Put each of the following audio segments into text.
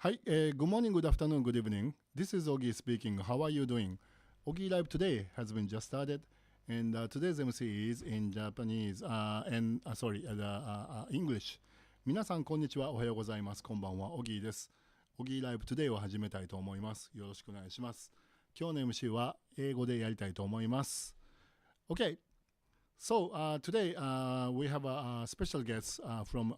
Hi, good morning, good afternoon, good evening. This is Ogi speaking. How are you doing? Ogi Live today has been just started, and today's MC is in Japanese and sorry, English. 皆さん、こんにちは。おはようございます。こんばんは。オギーです。オギーライブトゥデイを始めたいと思います。よろしくお願いします。今日の MC は英語でやりたいと思います。Okay, so today we have a special guest from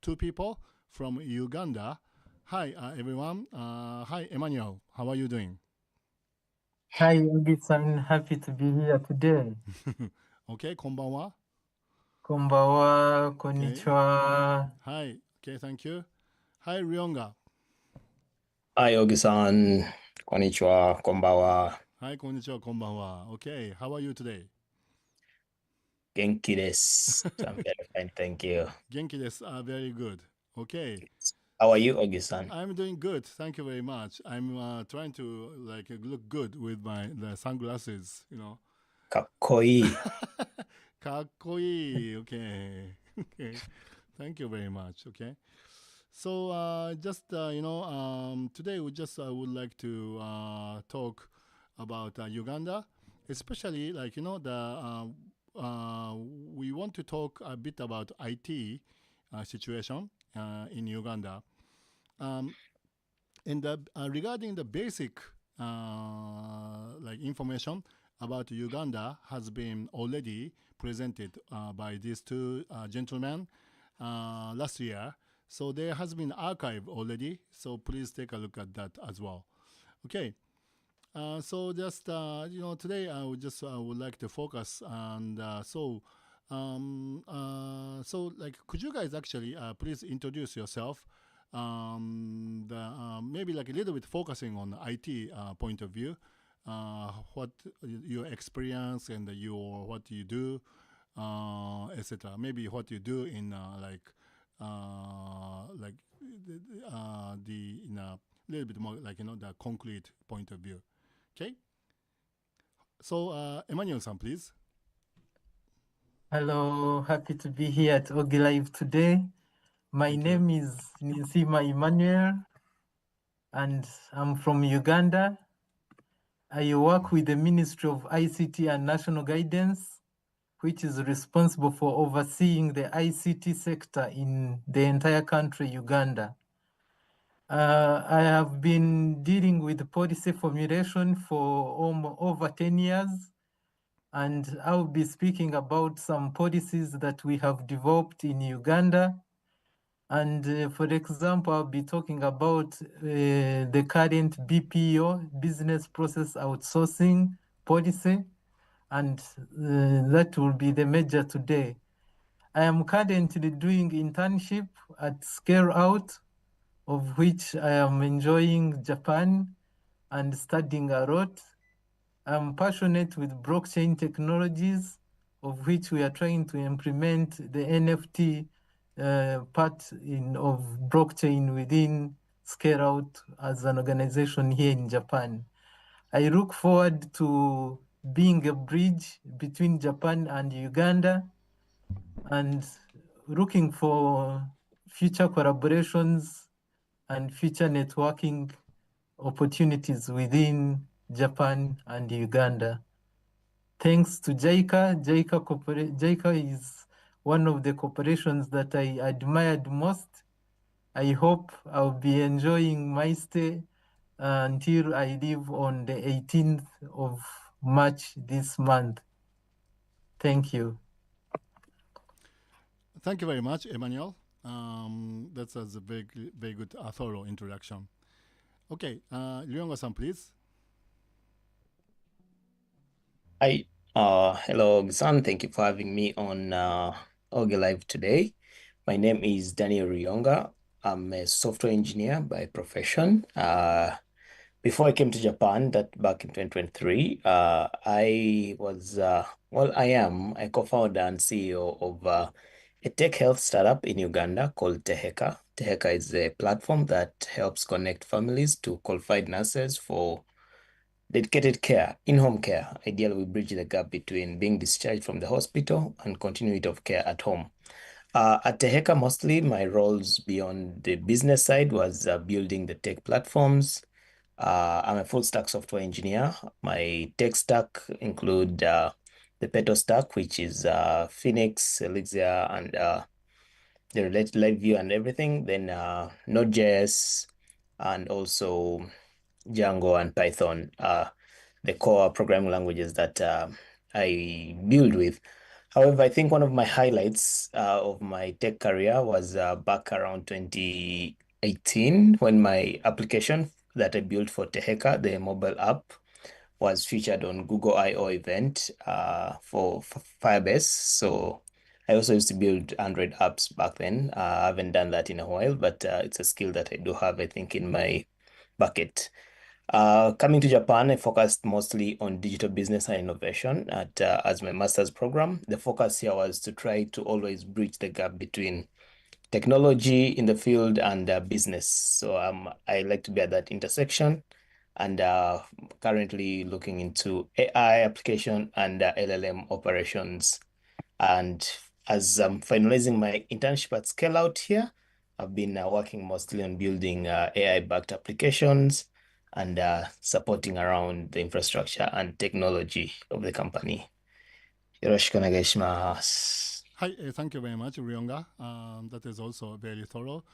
two people from Uganda. Hi, everyone. Hi, Emmanuel. How are you doing? Hi, Ogi-san. Happy to be here today. Okay, こんばんは。こんばんは、こんに Okay. ちは。Hi. Okay, thank you. Hi, Ryonga. はい、小木さん、こんにちは、こんばんは。Hi, こんにちは、こんばんは。Okay, how are you today? 元気です。I'm very fine, thank you. 元気です。Very good. Okay. How are you, 小木さん I'm doing good. Thank you very much. I'm trying to like look good with my the sunglasses, you know. かっこいい。かっこいい. Okay. Okay. Thank you very much. Okay. So just today we just would like to talk about Uganda, especially like we want to talk a bit about IT situation in Uganda, um, and regarding the basic like information about Uganda has been already presented by these two gentlemen last year. So there has been archive already. So please take a look at that as well. Okay. So just today I would just would like to focus and so like could you guys actually please introduce yourself? Maybe like a little bit focusing on the IT point of view, what your experience and your what you do, etc. Maybe what you do in like the in a little bit more like the concrete point of view. Okay. So Emmanuel-san, please. Hello, happy to be here at Ogi Live today. My Thank name is Ninsima Emmanuel, and I'm from Uganda. I work with the Ministry of ICT and National Guidance, which is responsible for overseeing the ICT sector in the entire country, Uganda. I have been dealing with policy formulation for over 10 years, and I'll be speaking about some policies that we have developed in Uganda. And for example, I'll be talking about the current BPO, Business Process Outsourcing policy, and that will be the major today. I am currently doing internship at Scale Out, of which I am enjoying Japan and studying a lot. I'm passionate with blockchain technologies, of which we are trying to implement the NFT part of blockchain within Scale Out as an organization here in Japan. I look forward to being a bridge between Japan and Uganda and looking for future collaborations and future networking opportunities within Japan and Uganda. Thanks to JICA. JICA is one of the corporations that I admired most. I hope I'll be enjoying my stay until I leave on the 18th of March this month. Thank you. Thank you very much, Emmanuel. That's a very good, thorough introduction. Okay, Ryonga-san, please. はい、hello, 小木さん。Thank you for having me on Ogi Live today. My name is Daniel Ryonga. I'm a software engineer by profession. Before I came to Japan, that back in 2023, I was, I am a co-founder and CEO of a tech health startup in Uganda called Teheka. Teheka is a platform that helps connect families to qualified nurses for dedicated care, in-home care. Ideally, we bridge the gap between being discharged from the hospital and continuity of care at home. At Teheka, mostly my roles beyond the business side was building the tech platforms. I'm a full stack software engineer. My tech stack include the Peto stack, which is Phoenix, Elixir, and the related live view and everything. Then Node.js and also Django and Python are the core programming languages that I build with. However, I think one of my highlights of my tech career was back around 2018 when my application that I built for Teheka, the mobile app, was featured on Google I/O event for Firebase. So I also used to build Android apps back then. I haven't done that in a while, but it's a skill that I do have, I think, in my bucket. Coming to Japan, I focused mostly on digital business and innovation at as my master's program. The focus here was to try to always bridge the gap between technology in the field and business. So I like to be at that intersection and currently looking into AI application and LLM operations. And as I'm finalizing my internship at Scale Out here, I've been working mostly on building AI-backed applications and supporting around the infrastructure and technology of the company. Yoroshiku onegai shimasu. Hi, thank you very much, Ryonga. That is also very thorough,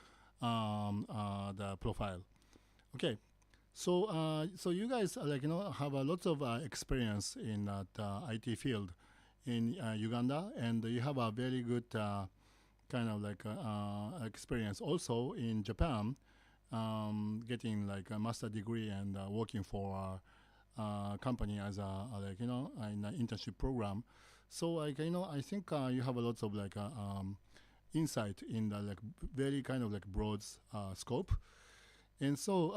the profile. Okay, so you guys have a lot of experience in that IT field in Uganda, and you have a very good kind of experience also in Japan, getting like a master degree and working for a company as in an internship program. So I think you have a lot of insight in the very kind of broad scope. And so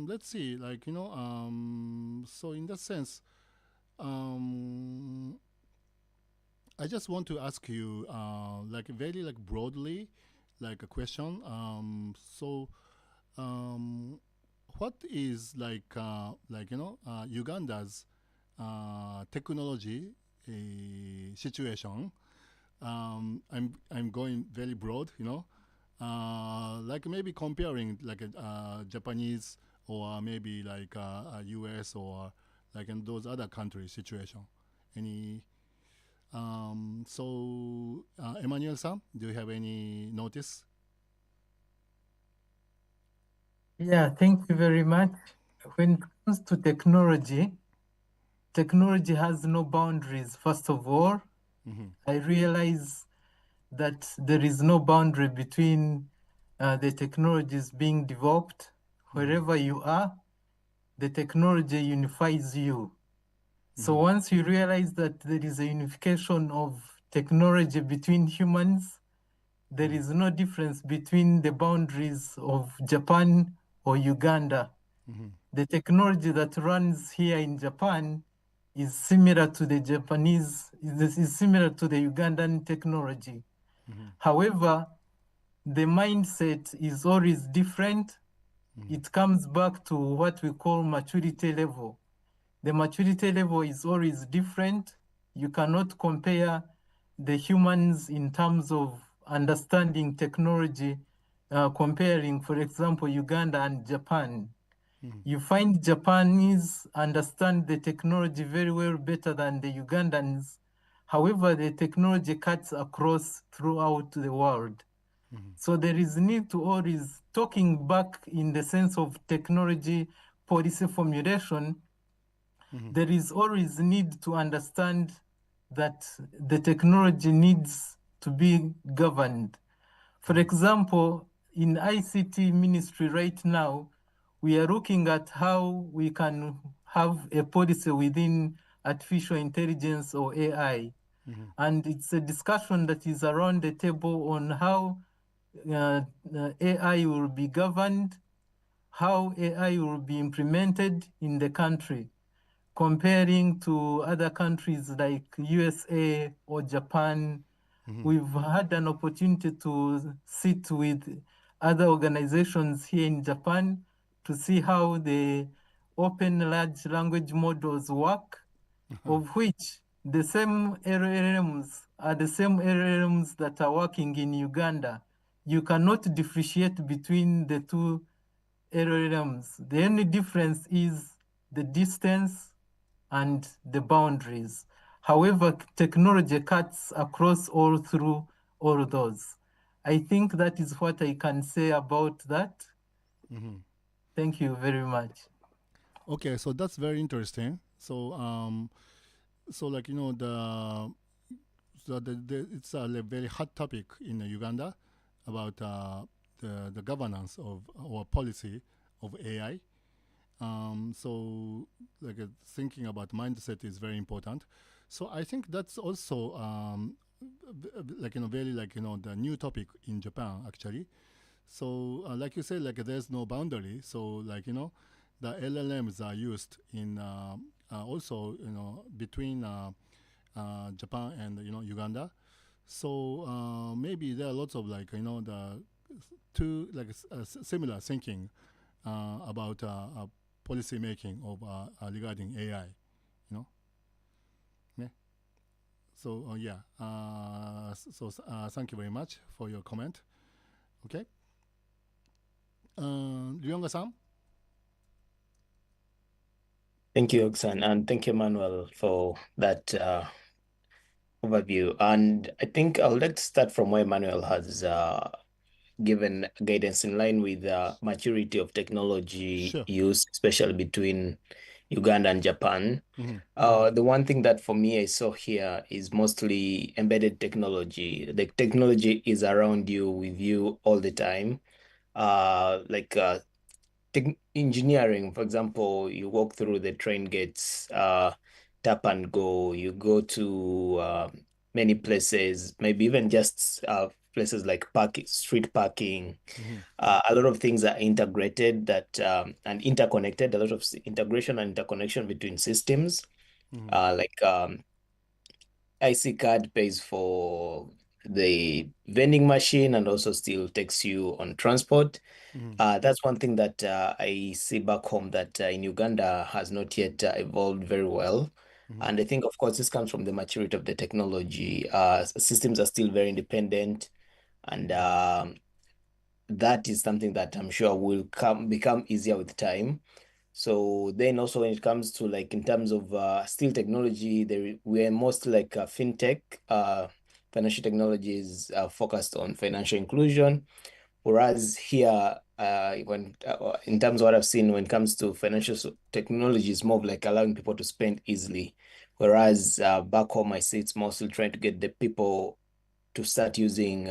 let's see, so in that sense, I just want to ask you, very broadly, a question. What is Uganda's technology situation? I'm going very broad, maybe comparing Japanese or maybe US or in those other countries situation. Any Emmanuel-san, do you have any notice? Yeah, thank you very much. When it comes to technology, technology has no boundaries. First of all, I realize that there is no boundary between the technologies being developed. Wherever you are, the technology unifies you. So once you realize that there is a unification of technology between humans, there is no difference between the boundaries of Japan or Uganda. The technology that runs here in Japan is similar to the Japanese, is similar to the Ugandan technology. However, the mindset is always different. It comes back to what we call maturity level. The maturity level is always different. You cannot compare the humans in terms of understanding technology, comparing, for example, Uganda and Japan. You find Japanese understand the technology very well, better than the Ugandans. However, the technology cuts across throughout the world. So there is need to always talking back in the sense of technology policy formulation. There is always need to understand that the technology needs to be governed. For example, in ICT ministry right now, we are looking at how we can have a policy within artificial intelligence or AI. And it's a discussion that is around the table on how AI will be governed, how AI will be implemented in the country, comparing to other countries like USA or Japan. We've had an opportunity to sit with other organizations here in Japan to see how the open large language models work, of which the same LLMs are the same LLMs that are working in Uganda. You cannot differentiate between the two LLMs. The only difference is the distance and the boundaries. However, technology cuts across all through all those. I think that is what I can say about that. Thank you very much. Okay, so that's very interesting. So so like it's a very hot topic in Uganda about the governance of or policy of AI. So like thinking about mindset is very important. So I think that's also like very like the new topic in Japan actually. So like you said, like there's no boundary. So like the LLMs are used in also between Japan and Uganda. So maybe there are lots of like the two like similar thinking about policy making of regarding AI. You know, yeah. So yeah. Thank you very much for your comment. Okay. Ryonga-san. Thank you, Oxan, and thank you, Manuel, for that overview. And I think let's start from where Manuel has given guidance in line with the maturity of technology Sure. use, especially between Uganda and Japan. The one thing that for me I saw here is mostly embedded technology. The technology is around you, with you all the time. Like engineering, for example, you walk through the train gates, tap and go. You go to many places, maybe even just places like parking, street parking. A lot of things are integrated and interconnected. A lot of integration and interconnection between systems. Like IC card pays for the vending machine and also still takes you on transport. That's one thing that I see back home that in Uganda has not yet evolved very well. And I think, of course, this comes from the maturity of the technology. Systems are still very independent, and that is something that I'm sure will become easier with time. So then also when it comes to like in terms of still technology, we're most like fintech, financial technologies focused on financial inclusion. Whereas here, when in terms of what I've seen when it comes to financial technology, is more of like allowing people to spend easily. Whereas back home, I see it's mostly trying to get the people to start using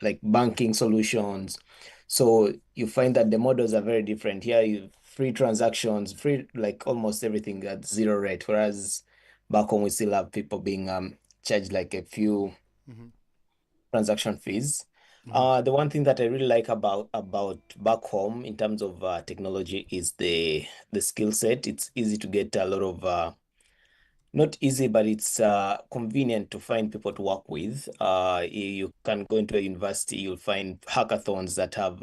like banking solutions. So you find that the models are very different. Here, free transactions, free like almost everything at zero rate. Whereas back home, we still have people being charged like a few transaction fees. The one thing that I really like about back home in terms of technology is the skill set. It's easy to get a lot of not easy, but it's convenient to find people to work with. You can go into a university, you'll find hackathons that have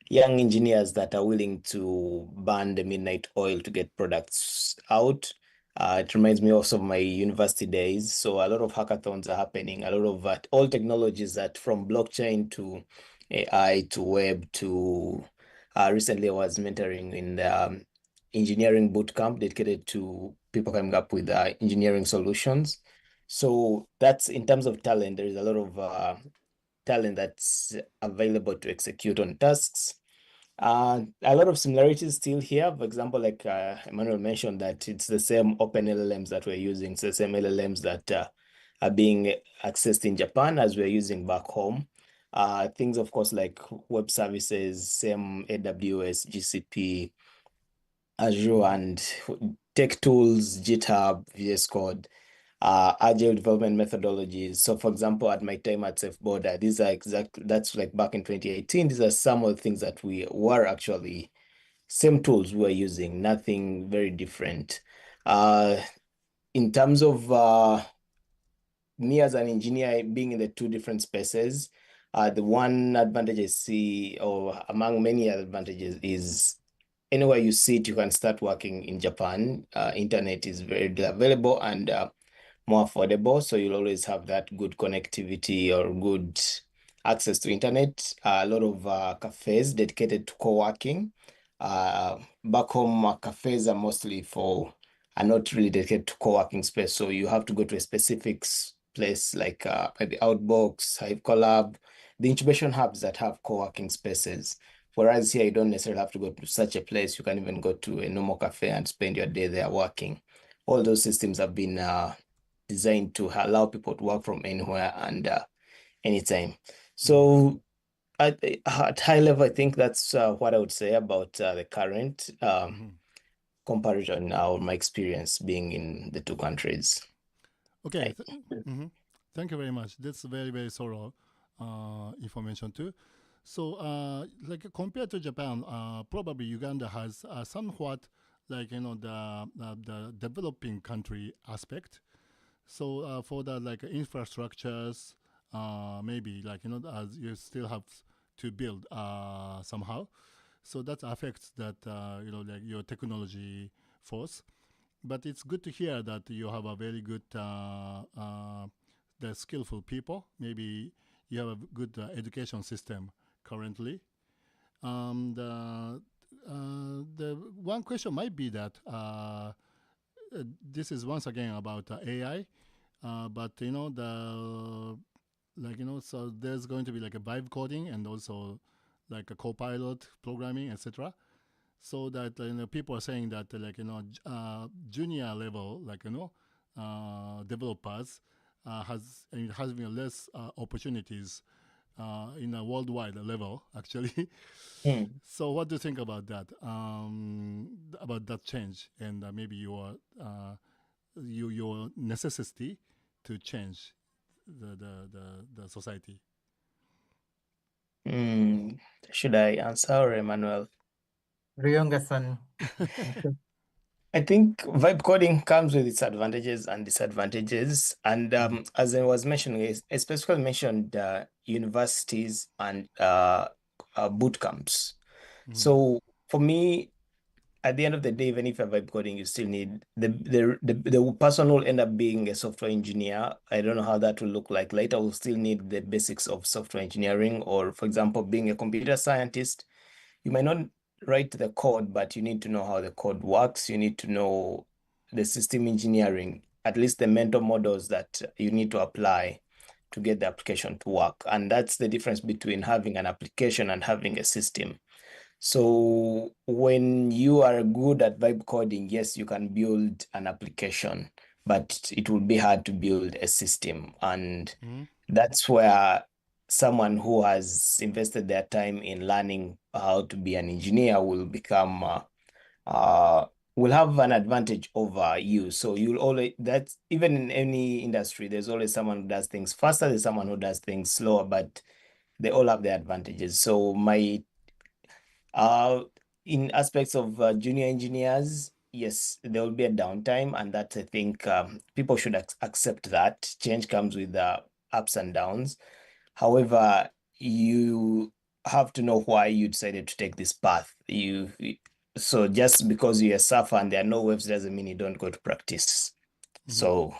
young engineers that are willing to burn the midnight oil to get products out. It reminds me also of my university days. So a lot of hackathons are happening, a lot of all technologies that from blockchain to AI to web to recently I was mentoring in the engineering bootcamp dedicated to people coming up with engineering solutions. So that's in terms of talent, there is a lot of talent that's available to execute on tasks. A lot of similarities still here. For example, like Emmanuel mentioned that it's the same open LLMs that we're using. It's the same LLMs that are being accessed in Japan as we're using back home. Things, of course, like web services, same AWS, GCP, Azure, and tech tools, GitHub, VS Code, agile development methodologies. So for example, at my time at Safe Border, these are that's like back in 2018, these are some of the things that we were actually, same tools we were using, nothing very different. In terms of me as an engineer being in the two different spaces, the one advantage I see, or among many other advantages, is anywhere you sit, you can start working in Japan. Internet is very available, and more affordable. So you'll always have that good connectivity or good access to internet. A lot of cafes dedicated to co-working. Back home, cafes are not really dedicated to co-working space. So you have to go to a specific place like maybe Outbox, Hive Collab, the incubation hubs that have co-working spaces. Whereas here, you don't necessarily have to go to such a place. You can even go to a normal cafe and spend your day there working. All those systems have been designed to allow people to work from anywhere and anytime. So at high level, I think that's what I would say about the current comparison or my experience being in the two countries. Okay. Thank you very much. That's very, very thorough information too. So, like compared to Japan, probably Uganda has somewhat like the developing country aspect. So for the like infrastructures, maybe like as you still have to build somehow. So that affects that like your technology force. But it's good to hear that you have a very good the skillful people. Maybe you have a good education system currently. The one question might be that this is once again about AI, but so there's going to be like a vibe coding and also like a copilot programming, etc. So that people are saying that junior level developers having less opportunities in a worldwide level actually. So what do you think about that change and maybe your necessity to change the society? Should I answer or Emmanuel? Ryonga-san. I think vibe coding comes with its advantages and disadvantages. And as I was mentioning, I specifically mentioned universities and boot camps. So for me, at the end of the day, even if you're vibe coding, you still need the person will end up being a software engineer. I don't know how that will look like later. We'll still need the basics of software engineering, or for example, being a computer scientist. You might not write the code, but you need to know how the code works. You need to know the system engineering, at least the mental models that you need to apply to get the application to work. And that's the difference between having an application and having a system. So when you are good at vibe coding, yes, you can build an application, but it will be hard to build a system. And that's where someone who has invested their time in learning how to be an engineer will will have an advantage over you. So you'll always, that's even in any industry, there's always someone who does things faster, there's someone who does things slower, but they all have their advantages. So in aspects of junior engineers, yes, there will be a downtime, and that I think people should accept that. Change comes with ups and downs. However, you have to know why you decided to take this path. So just because you're a surfer and there are no waves doesn't mean you don't go to practice. So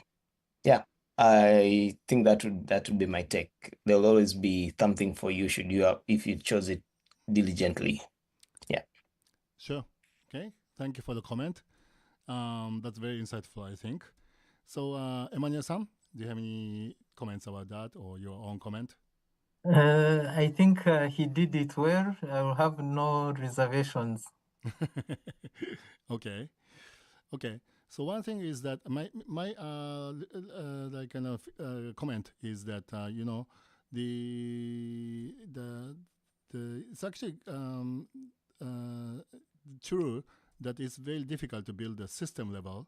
yeah, I think that would be my take. There'll always be something for you if you chose it diligently. Yeah. Sure. Okay. Thank you for the comment. That's very insightful, I think. So, Emmanuel-san, do you have any comments about that or your own comment? I think he did it well. I will have no reservations. Okay. So one thing is that my like kind of comment is that the it's actually true that it's very difficult to build a system level.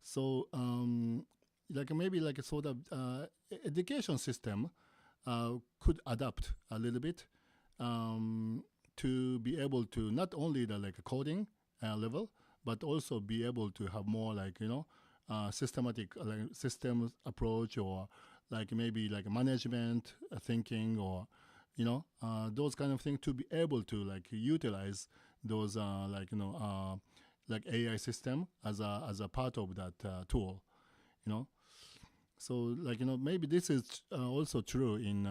So like maybe like a sort of education system could adapt a little bit to be able to not only the like coding level, but also be able to have more like systematic systems approach, or like maybe like management thinking, or those kind of things, to be able to like utilize those like AI system as a part of that tool, you know. So like maybe this is also true in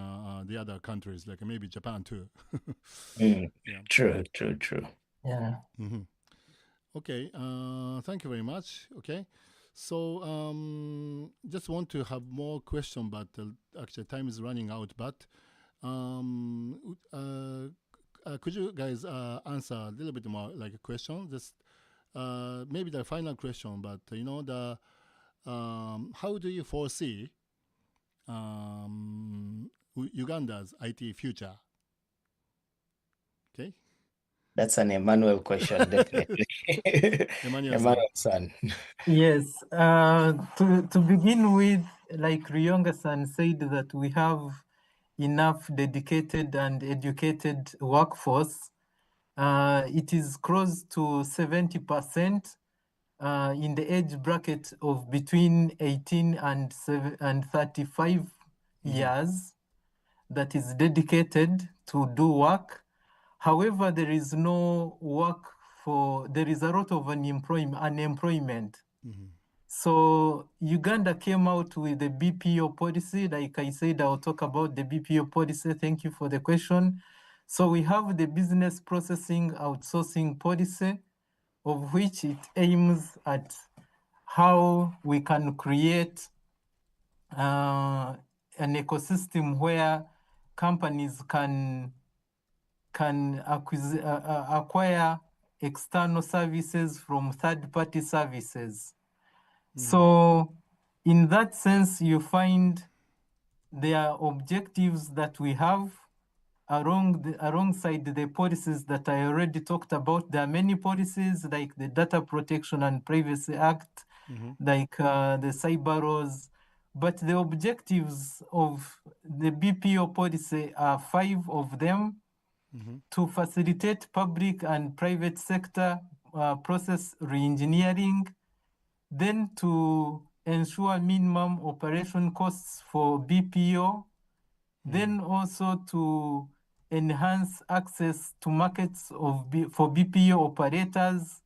the other countries, like maybe Japan too. Yeah. True. Yeah. Hmm. Okay. Thank you very much. Okay. So just want to have more question, but actually time is running out. But could you guys answer a little bit more like a question? Just maybe the final question, but how do you foresee Uganda's IT future? Okay, That's an Emmanuel question, definitely. Emmanuel-san. Emmanuel-san. Yes. To begin with, like Ryonga-san said, that we have enough dedicated and educated workforce. It is close to 70% in the age bracket of between 18 and 35 years that is dedicated to do work. However, there is no work there is a lot of unemployment. So Uganda came out with the BPO policy. Like I said, I'll talk about the BPO policy. Thank you for the question. So we have the business processing outsourcing policy, of which it aims at how we can create an ecosystem where companies can acquire external services from third-party services. So in that sense, you find there are objectives that we have alongside the policies that I already talked about. There are many policies like the Data Protection and Privacy Act, like the cyber laws, but the objectives of the BPO policy are 5 of them: to facilitate public and private sector process reengineering, then to ensure minimum operation costs for BPO, then also to enhance access to markets for BPO operators,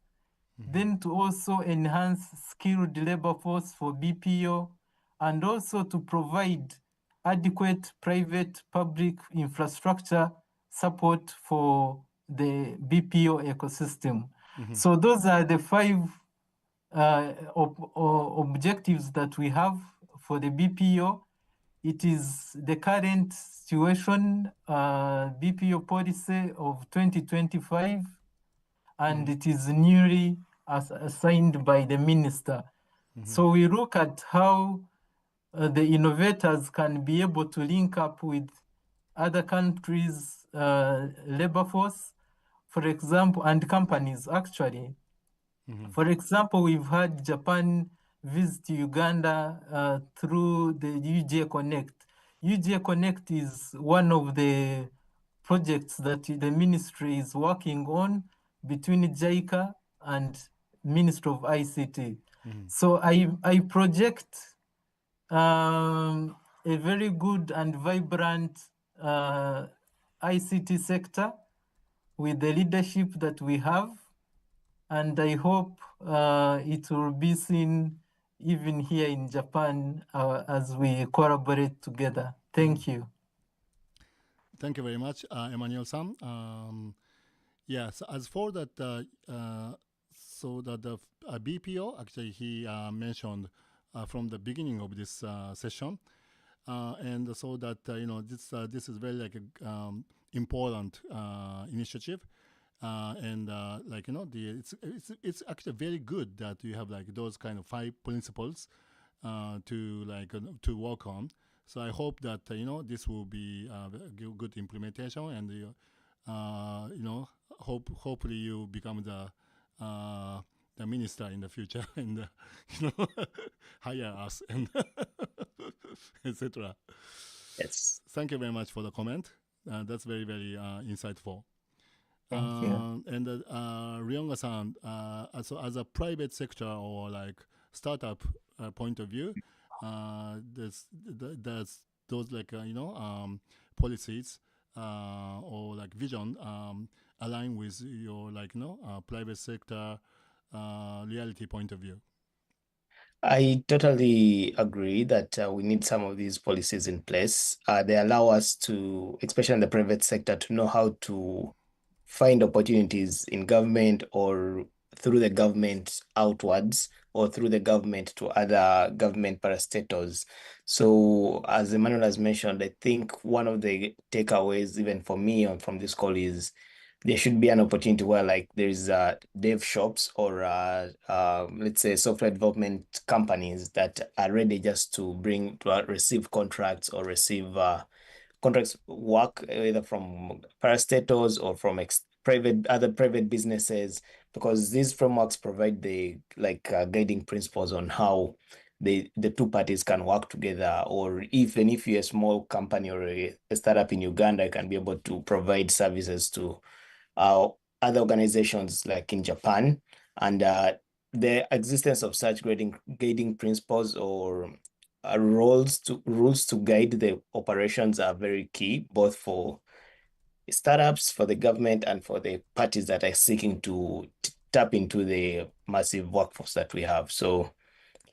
then to also enhance skilled labor force for BPO, and also to provide adequate private public infrastructure support for the BPO ecosystem. So those are the 5 objectives that we have for the BPO. It is the current situation, BPO policy of 2025, and it is newly assigned by the minister. So we look at how the innovators can be able to link up with other countries' labor force, for example, and companies actually. For example, we've had Japan visit Uganda through the UJ Connect. UJ Connect is one of the projects that the ministry is working on between JICA and Ministry of ICT. So I project a very good and vibrant ICT sector with the leadership that we have, and I hope it will be seen even here in Japan as we collaborate together. Thank you. Thank you very much, Emmanuel-san. Yes, as for that, so that the BPO, actually he mentioned from the beginning of this session, and so that this is very like a important initiative, and it's actually very good that you have like those kind of 5 principles to work on. So I hope that this will be a good implementation, and hopefully you become the minister in the future and hire us and etc. Yes. Thank you very much for the comment. That's very very insightful. Thank you. And Ryonga-san, so as a private sector or like startup point of view, there's those like policies or like vision align with your like private sector reality point of view. I totally agree that we need some of these policies in place. They allow us to, especially in the private sector, to know how to find opportunities in government or through the government outwards or through the government to other government parastatals. So, as Emmanuel has mentioned, I think one of the takeaways, even for me from this call, is there should be an opportunity where like there's dev shops or let's say software development companies that are ready just to bring to receive contracts or receive contracts work either from parastatals or from private other private businesses, because these frameworks provide the like guiding principles on how the two parties can work together, or even if you're a small company or a startup in Uganda, you can be able to provide services to uh, other organizations like in Japan. And the existence of such guiding principles or rules to guide the operations are very key, both for startups, for the government, and for the parties that are seeking to tap into the massive workforce that we have. So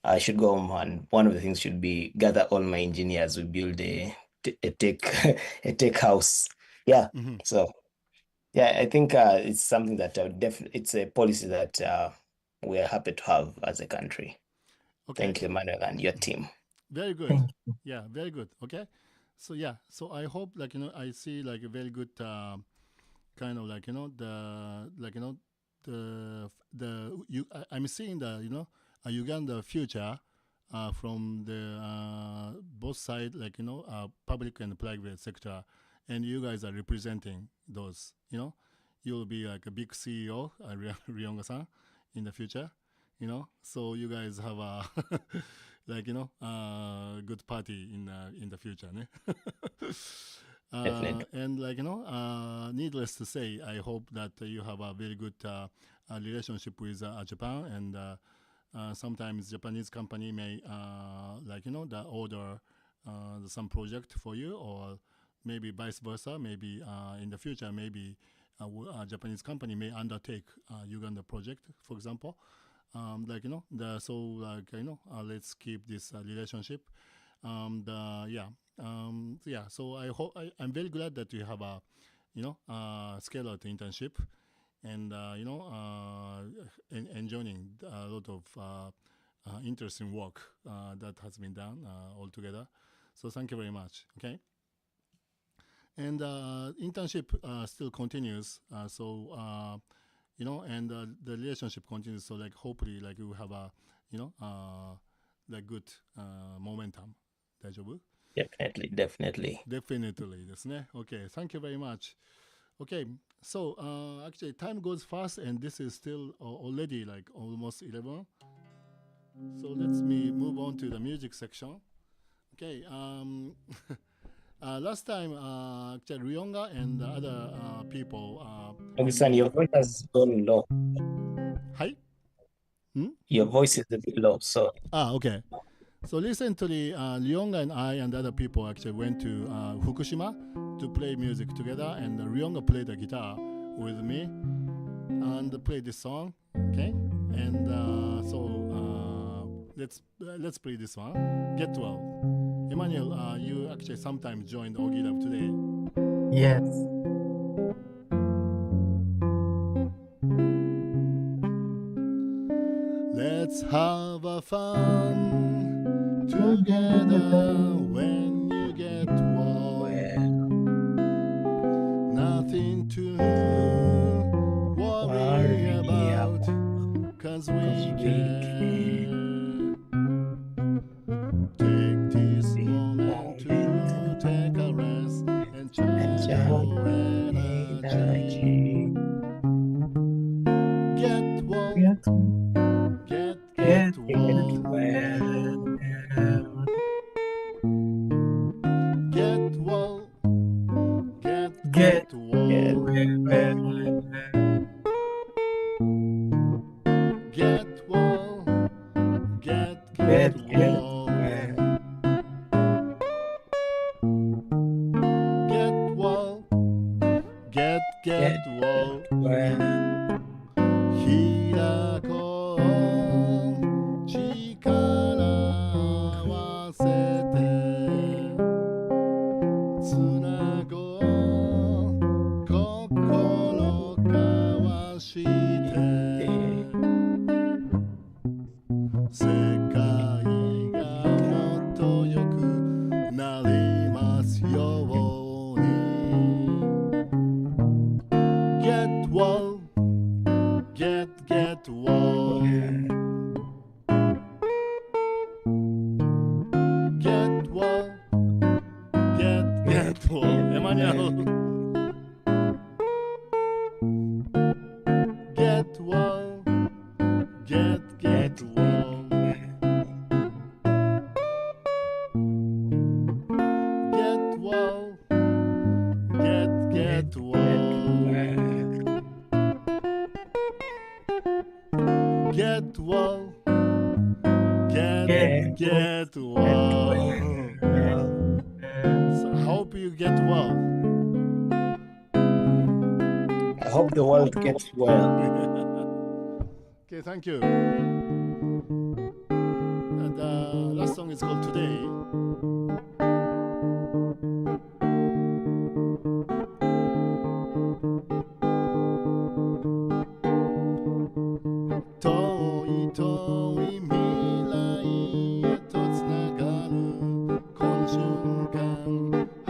I should go home, and one of the things should be gather all my engineers. We build a tech a tech house. Yeah. Hmm. So yeah, I think it's something that definitely it's a policy that we are happy to have as a country. Okay. Thank you, Manuel, and your team. Very good. Thank Yeah, very good. Okay. So yeah, so I hope like I see like a very good kind of like the like I'm seeing the a Uganda future from the both side like public and private sector, and you guys are representing those. You'll be like a big CEO, Ryonga-san, in the future. So you guys have a like good party in the future, ne? Definitely. And like needless to say, I hope that you have a very good relationship with Japan, and sometimes Japanese company may like the order some project for you, or maybe vice versa. Maybe in the future, maybe a Japanese company may undertake Uganda project, for example. Like let's keep this relationship. Yeah. Yeah. So I'm very glad that you have a scale out internship, and enjoying a lot of interesting work that has been done altogether. So thank you very much. Okay. And internship still continues. And the relationship continues. So like hopefully like you have a like good momentum. 大丈夫? Definitely. Definitely ですね. Okay, thank you very much. Okay, so actually time goes fast, and this is still already like almost 11. So let's me move on to the music section. Okay, last time actually Ryonga and the other people Ogisan, your voice has gone low. Hi? Your voice is a bit low, so Okay. So recently, Ryonga and I and other people actually went to Fukushima to play music together, and Ryonga played the guitar with me and played this song. Okay, and let's play this one. Get Well. Emmanuel, you actually sometimes joined Ogi Love today. Yes. Let's have a fun together when you get well. Nothing to worry about, 'cause we can take this moment to take a rest and channel energy. Get well, Get get well. Get well, get well. Get well, get well. Get well, get well. Hirako chikara つなごう心交わして世界がもっと良くなりますように Get well Get well Get well Get well エマニュエル Get well Get well Get well Get well Get well Get well So I hope you get well I hope the world gets well. Okay, thank you. And the last song is called Today.遠い遠い未来へとつながるこの瞬間遥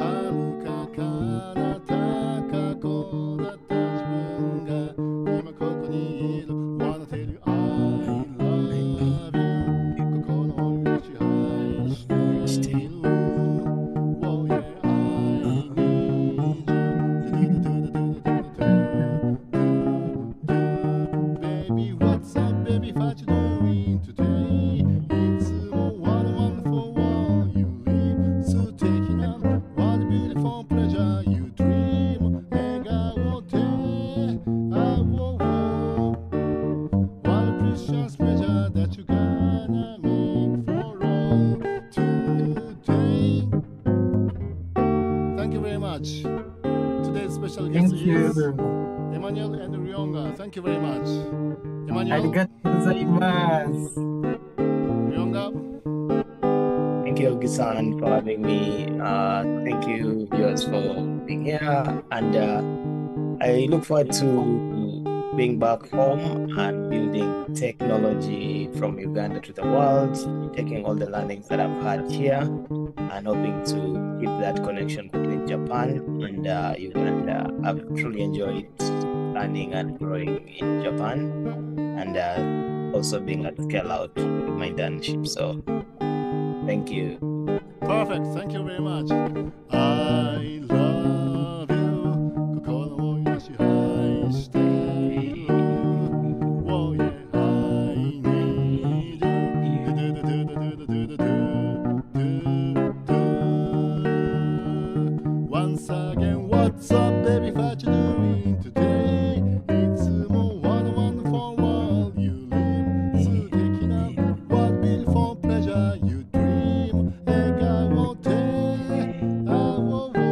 か彼方過去だった自分が今ここにいる Wanna tell you I love you 心を支配している Oh yeah I need you Baby what's up baby what you doing today いつも What a wonderful world you live 素敵な What a beautiful pleasure you dream 笑顔で Oh, oh, what a precious pleasure that you gonna make for all today Thank you very much Today's special guest Thank you. is Emmanuel and Ryonga Thank you very much Emmanuel Arigatou gozaimasu. Ryonga Thank you, Ogi-san, for having me. Thank you, viewers, for being here. And I look forward to being back home and building technology from Uganda to the world, taking all the learnings that I've had here and hoping to keep that connection between Japan and Uganda. I've truly enjoyed learning and growing in Japan and also being at scale out with my internship. So thank you. Perfect Thank you very much I love you 心を支配している Oh yeah I need you Once again what's up baby what you doing today いつも What a wonderful world you live 素敵な What beautiful pleasure you dream 笑顔で Oh, oh, oh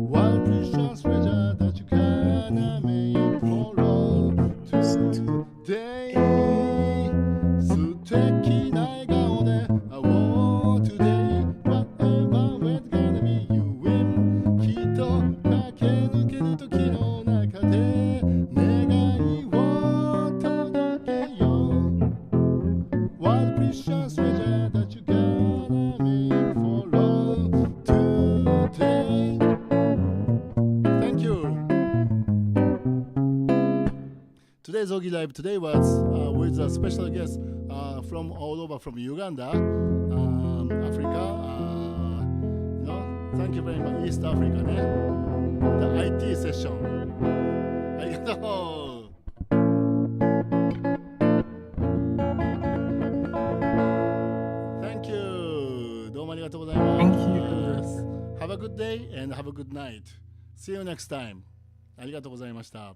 What a precious treasure that you gonna make for all today 素敵な笑顔で Oh, today Whatever we're gonna be you win きっと駆け抜ける時の中で願いを届けよう What a precious treasure that you gonna make for all today Thank you Today's Ogi Live today was with a special guest from all over from Uganda, Africa, thank you very much, East Africa, the IT session. ありがとうThank you どうもありがとうございます Thank you. Have a good day and have a good night. See you next time. ありがとうございました。